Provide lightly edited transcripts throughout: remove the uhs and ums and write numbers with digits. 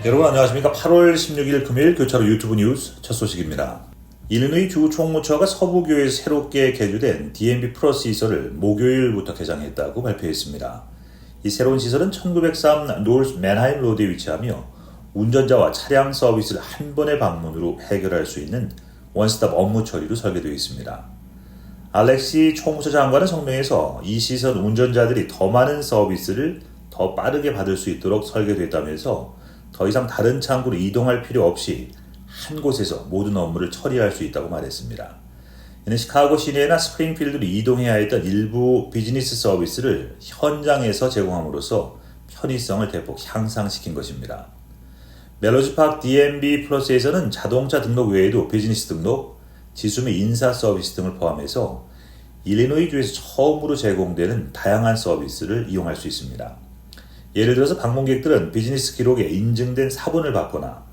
여러분 안녕하십니까. 8월 16일 금요일 교차로 유튜브 뉴스 첫 소식입니다. 일리노이 주 총무처가 서부교에서 새롭게 개조된 DMV 플러스 시설을 목요일부터 개장했다고 발표했습니다. 이 새로운 시설은 1903 노스 맨하임 로드에 위치하며 운전자와 차량 서비스를 한 번의 방문으로 해결할 수 있는 원스톱 업무 처리로 설계되어 있습니다. 알렉시 총무처 장관은 성명에서 이 시설 운전자들이 더 많은 서비스를 더 빠르게 받을 수 있도록 설계됐다면서 더 이상 다른 창구로 이동할 필요 없이 한 곳에서 모든 업무를 처리할 수 있다고 말했습니다. 이는 시카고 시내나 스프링필드로 이동해야 했던 일부 비즈니스 서비스를 현장에서 제공함으로써 편의성을 대폭 향상시킨 것입니다. 멜로디파크 DMV 플러스에서는 자동차 등록 외에도 비즈니스 등록, 지수 및 인사 서비스 등을 포함해서 일리노이주에서 처음으로 제공되는 다양한 서비스를 이용할 수 있습니다. 예를 들어서 방문객들은 비즈니스 기록에 인증된 사본을 받거나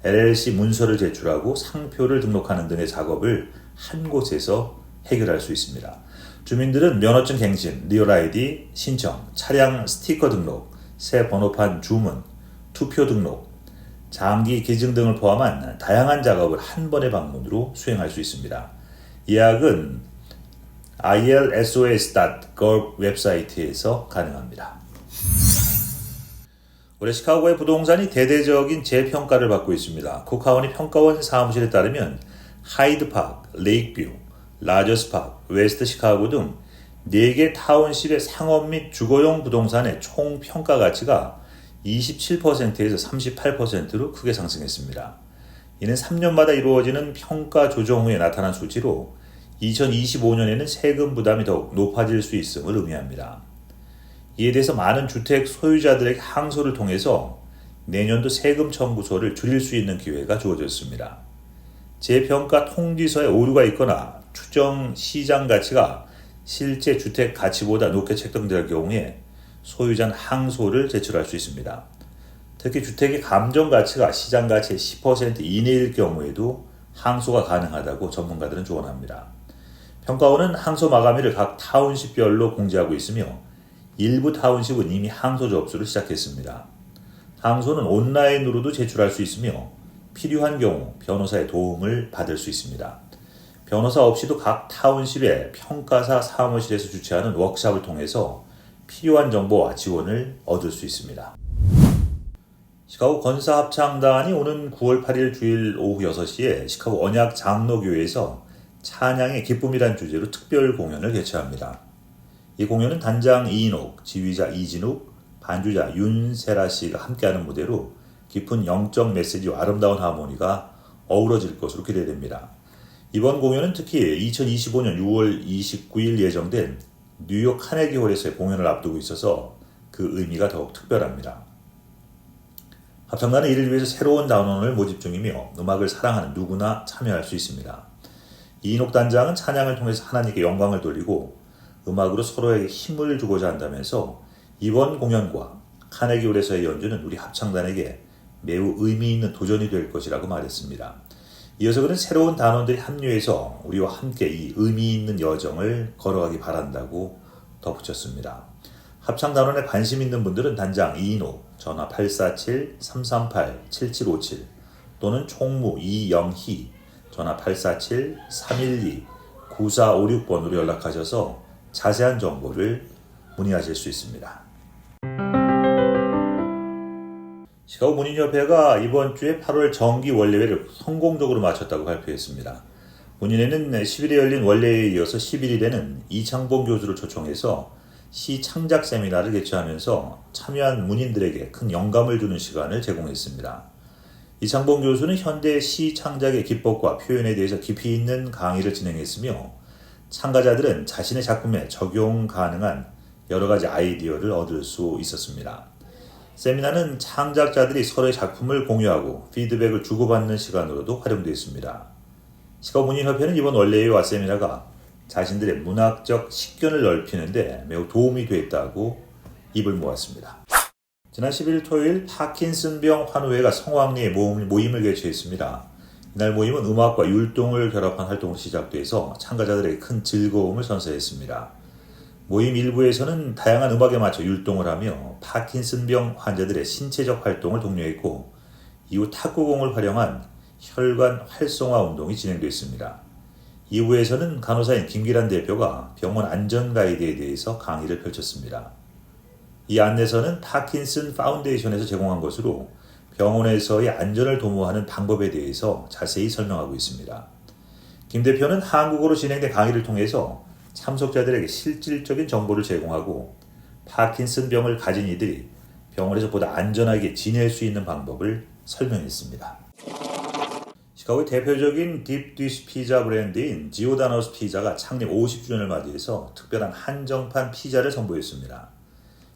LLC 문서를 제출하고 상표를 등록하는 등의 작업을 한 곳에서 해결할 수 있습니다. 주민들은 면허증 갱신, 리얼 아이디 신청, 차량 스티커 등록, 새 번호판 주문, 투표 등록, 장기 기증 등을 포함한 다양한 작업을 한 번의 방문으로 수행할 수 있습니다. 예약은 ilsos.gov 웹사이트에서 가능합니다. 올해 시카고의 부동산이 대대적인 재평가를 받고 있습니다. 쿡카운티 평가원 사무실에 따르면 하이드파크, 레이크뷰, 라저스파크, 웨스트 시카고 등 4개 타운십의 상업 및 주거용 부동산의 총 평가 가치가 27%에서 38%로 크게 상승했습니다. 이는 3년마다 이루어지는 평가 조정 후에 나타난 수치로 2025년에는 세금 부담이 더욱 높아질 수 있음을 의미합니다. 이에 대해서 많은 주택 소유자들에게 항소를 통해서 내년도 세금 청구소를 줄일 수 있는 기회가 주어졌습니다. 재평가 통지서에 오류가 있거나 추정 시장 가치가 실제 주택 가치보다 높게 책정될 경우에 소유자는 항소를 제출할 수 있습니다. 특히 주택의 감정 가치가 시장 가치의 10% 이내일 경우에도 항소가 가능하다고 전문가들은 조언합니다. 평가원은 항소 마감일을 각 타운십별로 공지하고 있으며 일부 타운십은 이미 항소 접수를 시작했습니다. 항소는 온라인으로도 제출할 수 있으며 필요한 경우 변호사의 도움을 받을 수 있습니다. 변호사 없이도 각 타운십의 평가사 사무실에서 주최하는 워크숍을 통해서 필요한 정보와 지원을 얻을 수 있습니다. 시카고 권사합창단이 오는 9월 8일 주일 오후 6시에 시카고 언약 장로교회에서 찬양의 기쁨이란 주제로 특별 공연을 개최합니다. 이 공연은 단장 이인옥, 지휘자 이진욱, 반주자 윤세라 씨가 함께하는 무대로 깊은 영적 메시지와 아름다운 하모니가 어우러질 것으로 기대됩니다. 이번 공연은 특히 2025년 6월 29일 예정된 뉴욕 카네기홀에서의 공연을 앞두고 있어서 그 의미가 더욱 특별합니다. 합창단은 이를 위해서 새로운 단원을 모집 중이며 음악을 사랑하는 누구나 참여할 수 있습니다. 이인옥 단장은 찬양을 통해서 하나님께 영광을 돌리고 음악으로 서로에게 힘을 주고자 한다면서 이번 공연과 카네기홀에서의 연주는 우리 합창단에게 매우 의미 있는 도전이 될 것이라고 말했습니다. 이어서 그는 새로운 단원들이 합류해서 우리와 함께 이 의미 있는 여정을 걸어가기 바란다고 덧붙였습니다. 합창단원에 관심 있는 분들은 단장 이인호 전화 847-338-7757 또는 총무 이영희 전화 847-312-9456번으로 연락하셔서 자세한 정보를 문의하실 수 있습니다. 시카고 문인협회가 이번 주에 8월 정기 원래회를 성공적으로 마쳤다고 발표했습니다. 문인회는 10일에 열린 원래회에 이어서 11일에는 이창봉 교수를 초청해서 시 창작 세미나를 개최하면서 참여한 문인들에게 큰 영감을 주는 시간을 제공했습니다. 이창봉 교수는 현대 시 창작의 기법과 표현에 대해서 깊이 있는 강의를 진행했으며 참가자들은 자신의 작품에 적용 가능한 여러 가지 아이디어를 얻을 수 있었습니다. 세미나는 창작자들이 서로의 작품을 공유하고 피드백을 주고받는 시간으로도 활용되었습니다. 시카고 문인협회는 이번 원래회와 세미나가 자신들의 문학적 식견을 넓히는데 매우 도움이 됐다고 입을 모았습니다. 지난 10일 토요일 파킨슨병 환우회가 성황리에 모임을 개최했습니다. 이날 모임은 음악과 율동을 결합한 활동으로 시작돼서 참가자들에게 큰 즐거움을 선사했습니다. 모임 일부에서는 다양한 음악에 맞춰 율동을 하며 파킨슨병 환자들의 신체적 활동을 독려했고 이후 탁구공을 활용한 혈관 활성화 운동이 진행됐습니다. 2부에서는 간호사인 김기란 대표가 병원 안전 가이드에 대해서 강의를 펼쳤습니다. 이 안내서는 파킨슨 파운데이션에서 제공한 것으로 병원에서의 안전을 도모하는 방법에 대해서 자세히 설명하고 있습니다. 김 대표는 한국어로 진행된 강의를 통해서 참석자들에게 실질적인 정보를 제공하고 파킨슨 병을 가진 이들이 병원에서 보다 안전하게 지낼 수 있는 방법을 설명했습니다. 시카고의 대표적인 딥디쉬 피자 브랜드인 지오다노스 피자가 창립 50주년을 맞이해서 특별한 한정판 피자를 선보였습니다.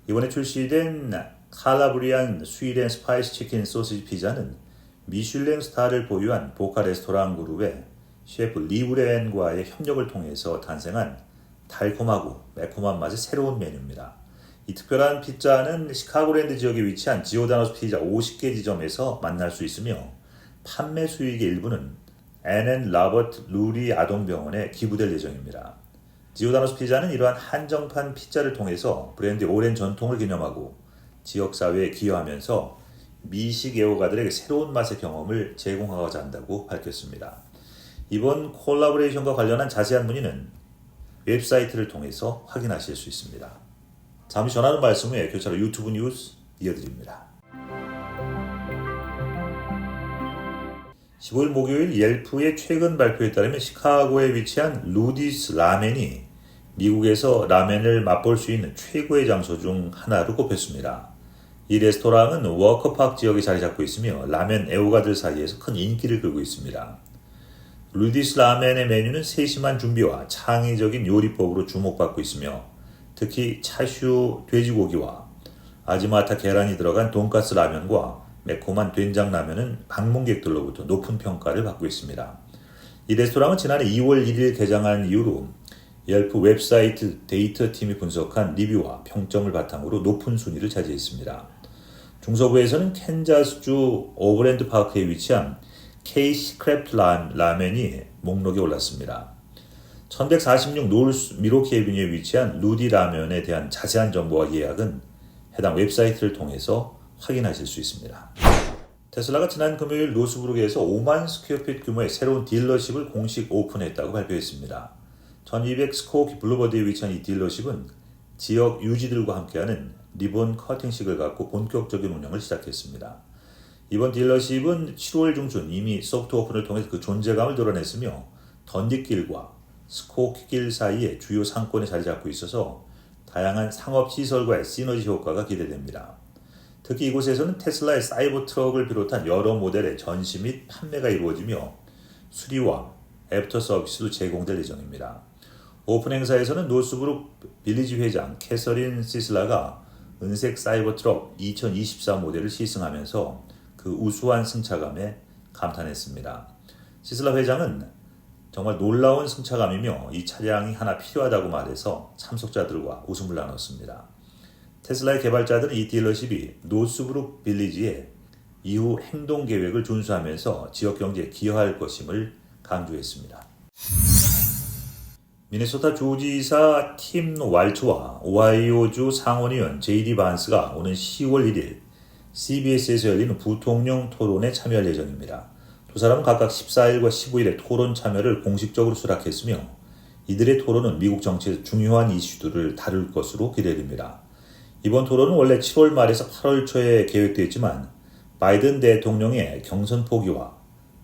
이번에 출시된 칼라브리안 스윗 앤 스파이스 치킨 소시지 피자는 미슐랭 스타를 보유한 보카 레스토랑 그룹의 셰프 리브렌과의 협력을 통해서 탄생한 달콤하고 매콤한 맛의 새로운 메뉴입니다. 이 특별한 피자는 시카고랜드 지역에 위치한 지오다노스 피자 50개 지점에서 만날 수 있으며 판매 수익의 일부는 앤 라버트 루리 아동병원에 기부될 예정입니다. 지오다노스 피자는 이러한 한정판 피자를 통해서 브랜드의 오랜 전통을 기념하고 지역사회에 기여하면서 미식 애호가들에게 새로운 맛의 경험을 제공하고자 한다고 밝혔습니다. 이번 콜라보레이션과 관련한 자세한 문의는 웹사이트를 통해서 확인하실 수 있습니다. 잠시 전하는 말씀 후에 교차로 유튜브 뉴스 이어드립니다. 15일 목요일 옐프의 최근 발표에 따르면 시카고에 위치한 루디스 라멘이 미국에서 라멘을 맛볼 수 있는 최고의 장소 중 하나로 꼽혔습니다. 이 레스토랑은 워커파크 지역에 자리 잡고 있으며 라멘 애호가들 사이에서 큰 인기를 끌고 있습니다. 루디스 라멘의 메뉴는 세심한 준비와 창의적인 요리법으로 주목받고 있으며 특히 차슈 돼지고기와 아지마타 계란이 들어간 돈가스 라면과 매콤한 된장 라면은 방문객들로부터 높은 평가를 받고 있습니다. 이 레스토랑은 지난해 2월 1일 개장한 이후로 옐프 웹사이트 데이터팀이 분석한 리뷰와 평점을 바탕으로 높은 순위를 차지했습니다. 중서부에서는 캔자스주 오버랜드 파크에 위치한 K-스크래프트 라멘이 목록에 올랐습니다. 1146 노스 미로키 애비뉴에 위치한 루디 라면에 대한 자세한 정보와 예약은 해당 웹사이트를 통해서 확인하실 수 있습니다. 테슬라가 지난 금요일 노스브룩에서 5만 스퀘어핏 규모의 새로운 딜러십을 공식 오픈했다고 발표했습니다. 1200 스코키 블루버드에 위치한 이 딜러십은 지역 유지들과 함께하는 리본 커팅식을 갖고 본격적인 운영을 시작했습니다. 이번 딜러십은 7월 중순 이미 소프트 오픈을 통해서 그 존재감을 드러냈으며 던디길과 스코키길 사이에 주요 상권에 자리 잡고 있어서 다양한 상업시설과의 시너지 효과가 기대됩니다. 특히 이곳에서는 테슬라의 사이버 트럭을 비롯한 여러 모델의 전시 및 판매가 이루어지며 수리와 애프터 서비스도 제공될 예정입니다. 오픈 행사에서는 노스브룩 빌리지 회장 캐서린 시슬라가 은색 사이버 트럭 2024 모델을 시승하면서 그 우수한 승차감에 감탄했습니다. 시슬라 회장은 정말 놀라운 승차감이며 이 차량이 하나 필요하다고 말해서 참석자들과 웃음을 나눴습니다. 테슬라의 개발자들은 이 딜러십이 노스브룩 빌리지의 이후 행동 계획을 준수하면서 지역 경제에 기여할 것임을 강조했습니다. 미네소타 주지사 팀 왈츠와 오하이오주 상원의원 제이디 반스가 오는 10월 1일 CBS에서 열리는 부통령 토론에 참여할 예정입니다. 두 사람은 각각 14일과 15일에 토론 참여를 공식적으로 수락했으며 이들의 토론은 미국 정치에서 중요한 이슈들을 다룰 것으로 기대됩니다. 이번 토론은 원래 7월 말에서 8월 초에 계획되어 있지만 바이든 대통령의 경선 포기와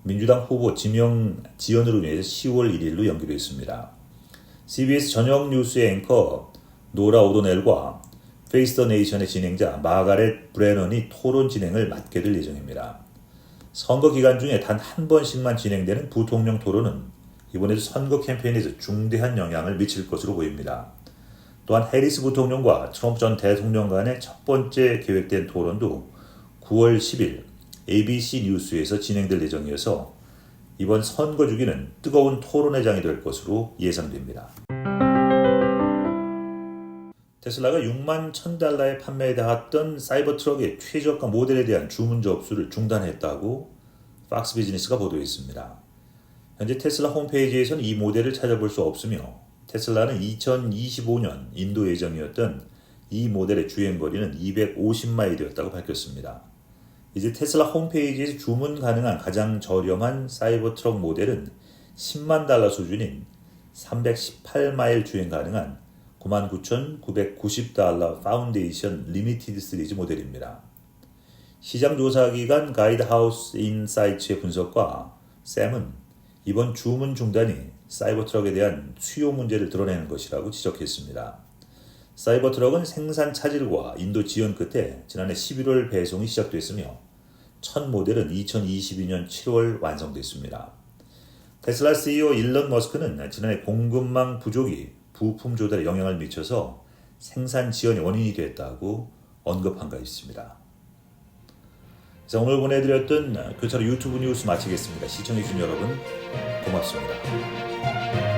민주당 후보 지연으로 인해서 10월 1일로 연기됐습니다. CBS 저녁 뉴스의 앵커 노라 오도넬과 페이스 더 네이션의 진행자 마가렛 브레넌이 토론 진행을 맡게 될 예정입니다. 선거 기간 중에 단 한 번씩만 진행되는 부통령 토론은 이번에도 선거 캠페인에서 중대한 영향을 미칠 것으로 보입니다. 또한 해리스 부통령과 트럼프 전 대통령 간의 첫 번째 계획된 토론도 9월 10일 ABC 뉴스에서 진행될 예정이어서 이번 선거 주기는 뜨거운 토론의 장이 될 것으로 예상됩니다. 테슬라가 6만 $1,000에 판매에 닿았던 사이버 트럭의 최저가 모델에 대한 주문 접수를 중단했다고 팍스 비즈니스가 보도했습니다. 현재 테슬라 홈페이지에서는 이 모델을 찾아볼 수 없으며 테슬라는 2025년 인도 예정이었던 이 모델의 주행거리는 250마일이었다고 밝혔습니다. 이제 테슬라 홈페이지에서 주문 가능한 가장 저렴한 사이버 트럭 모델은 10만 달러 수준인 318마일 주행 가능한 99,990달러 파운데이션 리미티드 시리즈 모델입니다. 시장 조사 기관 가이드하우스 인사이츠의 분석과 샘은 이번 주문 중단이 사이버 트럭에 대한 수요 문제를 드러내는 것이라고 지적했습니다. 사이버 트럭은 생산 차질과 인도 지연 끝에 지난해 11월 배송이 시작됐으며 첫 모델은 2022년 7월 완성됐습니다. 테슬라 CEO 일론 머스크는 지난해 공급망 부족이 부품 조달에 영향을 미쳐서 생산 지연의 원인이 됐다고 언급한 바 있습니다. 자, 오늘 보내드렸던 교차로 유튜브 뉴스 마치겠습니다. 시청해주신 여러분 고맙습니다.